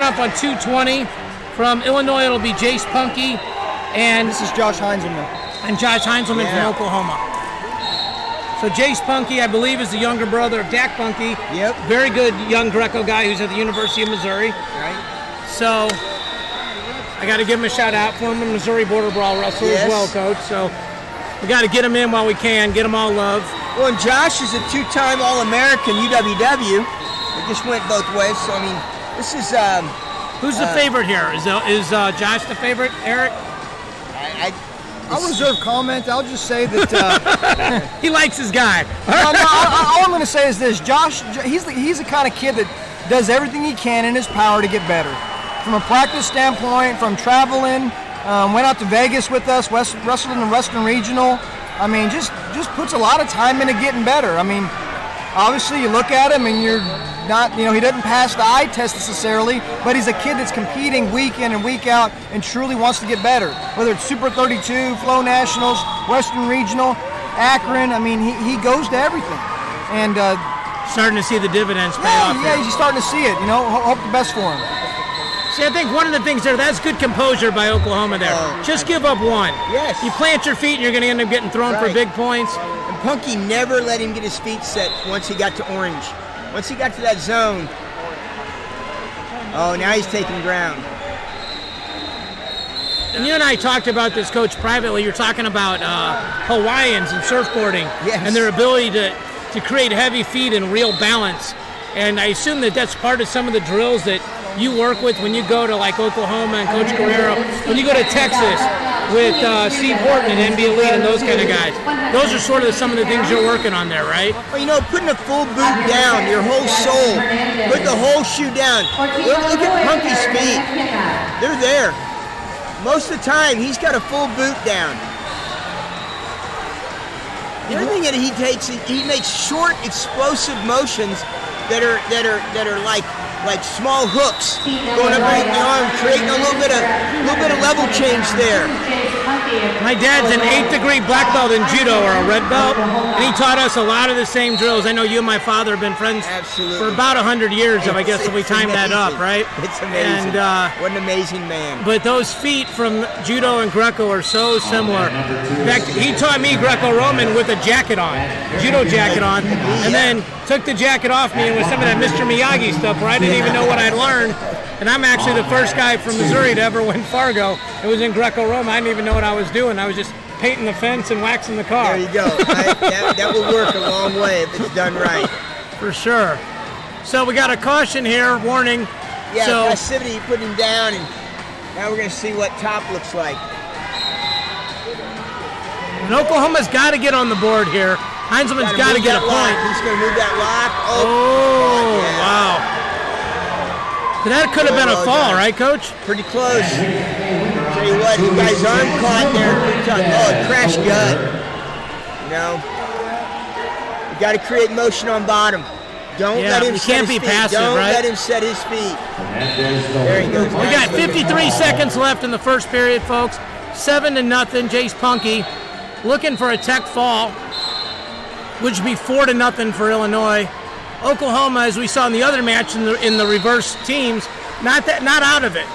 off on 220. From Illinois, it'll be Jace Punke. And this is Josh Heindselman. And Josh Heindselman from Oklahoma. So Jace Punke, I believe, is the younger brother of Dak Punke. Yep. Very good young Greco guy who's at the University of Missouri. Right. So I got to give him a shout out. Former Missouri Border Brawl wrestler as well, Coach. So we got to get him in while we can, get him all love. Well, and Josh is a two-time All-American UWW. It just went both ways. So I mean, this is who's the favorite here? Is Josh the favorite, Eric? I'll reserve comment. I'll just say that he likes his guy. All I'm going to say is this: Josh, he's the kind of kid that does everything he can in his power to get better. From a practice standpoint, from traveling, went out to Vegas with us, wrestled in the Western Regional. I mean, just puts a lot of time into getting better. I mean, obviously you look at him and you're not, he doesn't pass the eye test necessarily, but he's a kid that's competing week in and week out and truly wants to get better. Whether it's Super 32, Flow Nationals, Western Regional, Akron, I mean, he goes to everything. And starting to see the dividends pay off. Yeah, he's starting to see it. Hope the best for him. See, I think one of the things there, that's good composure by Oklahoma there. Just give up one. Yes. You plant your feet and you're going to end up getting thrown for big points. And Punke never let him get his feet set once he got to orange. Once he got to that zone, now he's taking ground. And you and I talked about this, Coach, privately. You're talking about Hawaiians and surfboarding and their ability to create heavy feet and real balance. And I assume that that's part of some of the drills that you work with when you go to like Oklahoma and Coach Guerrero, when you go to Texas with Steve Horton and NB Elite and those kind of guys. Those are sort of some of the things you're working on there, right? Well, putting a full boot down, your whole soul, put the whole shoe down. Look at Punke's feet. They're there. Most of the time, he's got a full boot down. The other thing that he takes, he makes short, explosive motions that are like small hooks going up underneath the arm, creating a little bit of level change there. My dad's an 8th degree black belt in judo, or a red belt, and he taught us a lot of the same drills. I know you and my father have been friends for about 100 years, if we time that up, right? It's amazing. And what an amazing man. But those feet from judo and Greco are so similar. In fact, he taught me Greco-Roman with a jacket on, judo jacket on, and then took the jacket off me and with some of that Mr. Miyagi stuff where I didn't even know what I'd learned. And I'm actually the first guy from Missouri to ever win Fargo. It was in Greco-Roman. I didn't even know what I was doing. I was just painting the fence and waxing the car. There you go. That will work a long way if it's done right. For sure. So we got a caution here, warning. Yeah, passivity, put him down, and now we're going to see what top looks like. And Oklahoma's got to get on the board here. Heindselman's got to get a point. He's going to move that lock. Wow. That could have been a fall, right, Coach? Pretty close. Tell you what, the guy's arm caught there. Crash gut. You got to create motion on bottom. Don't let him set his feet. Passive, Don't right? let him set his feet. There he goes. We got 53 seconds left in the first period, folks. 7-0. Jace Punke looking for a tech fall, which would be 4-0 for Illinois. Oklahoma, as we saw in the other match in the reverse teams, not out of it.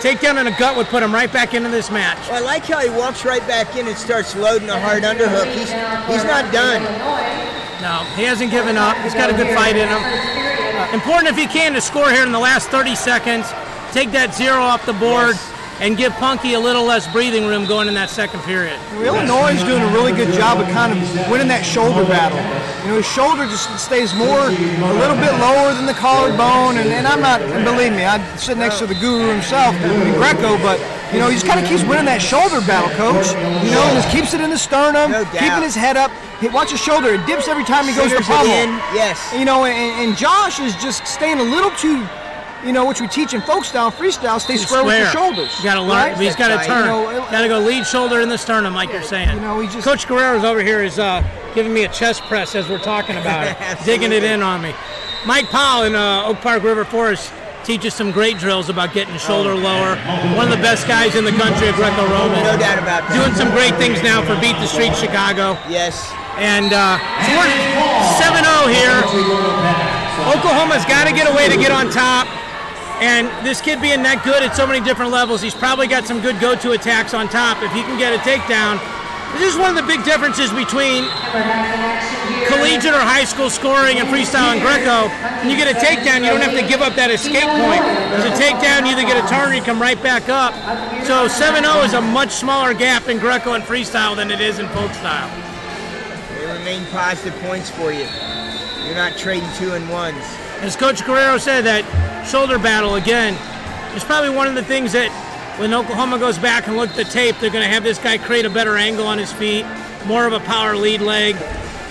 Takedown and a gut would put him right back into this match. Well, I like how he walks right back in and starts loading a hard underhook. He's not done. No, he hasn't given up. He's got a good fight in him. Important if he can to score here in the last 30 seconds. Take that 0 off the board. And give Punke a little less breathing room going in that second period. Illinois is doing a really good job of kind of winning that shoulder battle. His shoulder just stays a little bit lower than the collarbone, and I'm not, believe me, I sit next to the guru himself, Greco, but he just kind of keeps winning that shoulder battle, Coach. Just keeps it in the sternum, keeping his head up. Watch his shoulder; it dips every time he goes to pummel. Yes. And Josh is just staying a little too. Which we teach in folk style, freestyle, stay square with your shoulders. You got to learn. Right? He's got to turn. Got to go lead shoulder in the sternum, like you're saying. Coach Guerrero's over here is giving me a chest press as we're talking about it, digging it in on me. Mike Powell in Oak Park River Forest teaches some great drills about getting shoulder lower. One of the best guys in the country at Greco-Roman. No doubt about that. Doing some great things now for Beat the Street Chicago. Yes. And so we're 7-0 here. Oklahoma's got to get a way to get on top. And this kid being that good at so many different levels, he's probably got some good go-to attacks on top. If he can get a takedown, this is one of the big differences between collegiate or high school scoring and freestyle and Greco. When you get a takedown, you don't have to give up that escape point. There's a takedown, you either get a turn or you come right back up. So 7-0 is a much smaller gap in Greco and freestyle than it is in folk style. They remain positive points for you. You're not trading 2-1s. As Coach Guerrero said, that shoulder battle, again, is probably one of the things that when Oklahoma goes back and look at the tape, they're going to have this guy create a better angle on his feet, more of a power lead leg,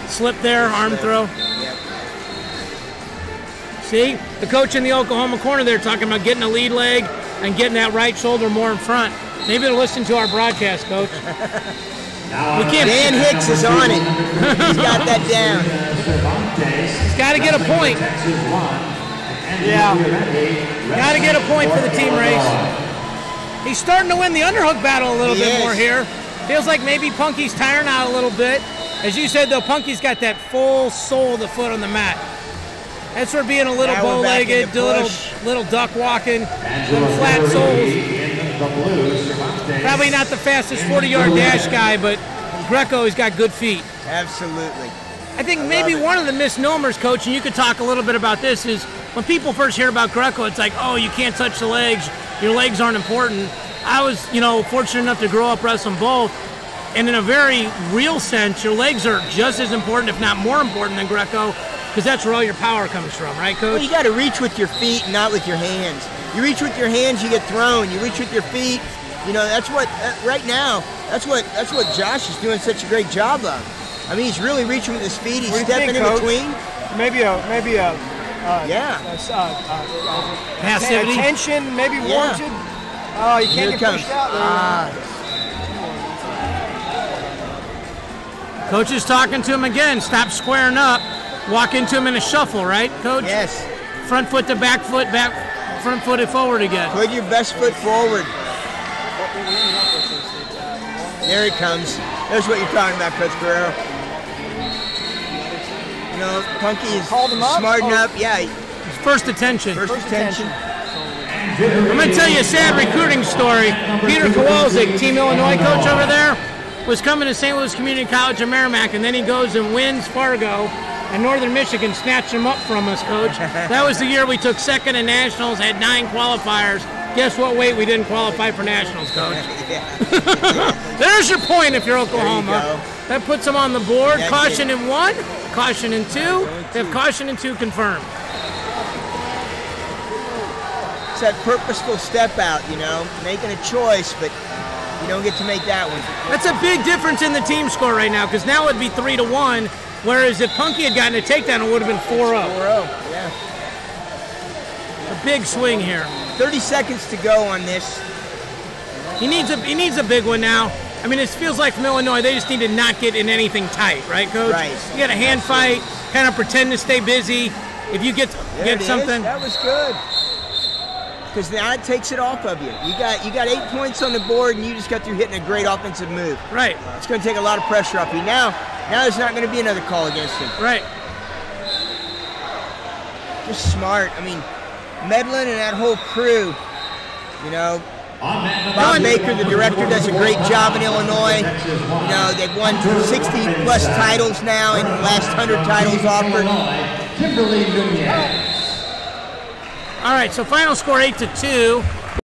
slip there, arm throw. Yep. See, the coach in the Oklahoma corner there talking about getting a lead leg and getting that right shoulder more in front. Maybe they'll listen to our broadcast, Coach. We can't. Dan Hicks is on it. He's got that down. He's got to get a point. Yeah. Got to get a point for the team race. He's starting to win the underhook battle a little bit more here. Feels like maybe Punke's tiring out a little bit. As you said, though, Punke's got that full sole of the foot on the mat. That's for being a little bow-legged, little duck walking, little flat soles. Probably not the fastest 40-yard dash guy, but Greco has got good feet. Absolutely. I think maybe one of the misnomers, Coach, and you could talk a little bit about this, is when people first hear about Greco, it's like, oh, you can't touch the legs. Your legs aren't important. I was, fortunate enough to grow up wrestling both. And in a very real sense, your legs are just as important, if not more important than Greco, because that's where all your power comes from, right, Coach? Well, you got to reach with your feet, not with your hands. You reach with your hands, you get thrown. You reach with your feet. That's what right now. That's what Josh is doing such a great job of. I mean, he's really reaching with his feet. He's stepping in between. Maybe a passivity. Attention, maybe warranted. Oh, you can't get pushed out there. Coach is talking to him again. Stop squaring up. Walk into him in a shuffle, right, Coach? Yes. Front foot to back foot, front foot to forward again. Put your best foot forward. There it comes. There's what you're talking about, Coach Guerrero. Punke is smart enough. Yeah. His first attention. First attention. I'm going to tell you a sad recruiting story. Peter Kowalczyk, Team Illinois coach over there, was coming to St. Louis Community College of Merrimack, and then he goes and wins Fargo, and Northern Michigan snatched him up from us, Coach. That was the year we took second in nationals, had 9 qualifiers. Guess what weight we didn't qualify for nationals, Coach? There's your point if you're Oklahoma. That puts them on the board. Caution in 1, caution in 2. They have caution in 2 confirmed. It's that purposeful step out, making a choice, but you don't get to make that one. That's a big difference in the team score right now, because now it'd be 3-1, whereas if Punke had gotten a takedown, it would have been 4-0. 4-0, yeah. A big swing here. 30 seconds to go on this. He needs a big one now. I mean, it feels like from Illinois, they just need to not get in anything tight, right, Coach? Right. You got a hand fight, kind of pretend to stay busy. If you get something. That was good. Because now it takes it off of you. You got 8 points on the board, and you just got through hitting a great offensive move. Right. It's going to take a lot of pressure off you. Now there's not going to be another call against him. Right. Just smart. I mean, Medlin and that whole crew, Bob Baker, the director, does a great job in Illinois. They've won 60-plus titles now, and the last 100 titles offered. All right, so final score 8-2.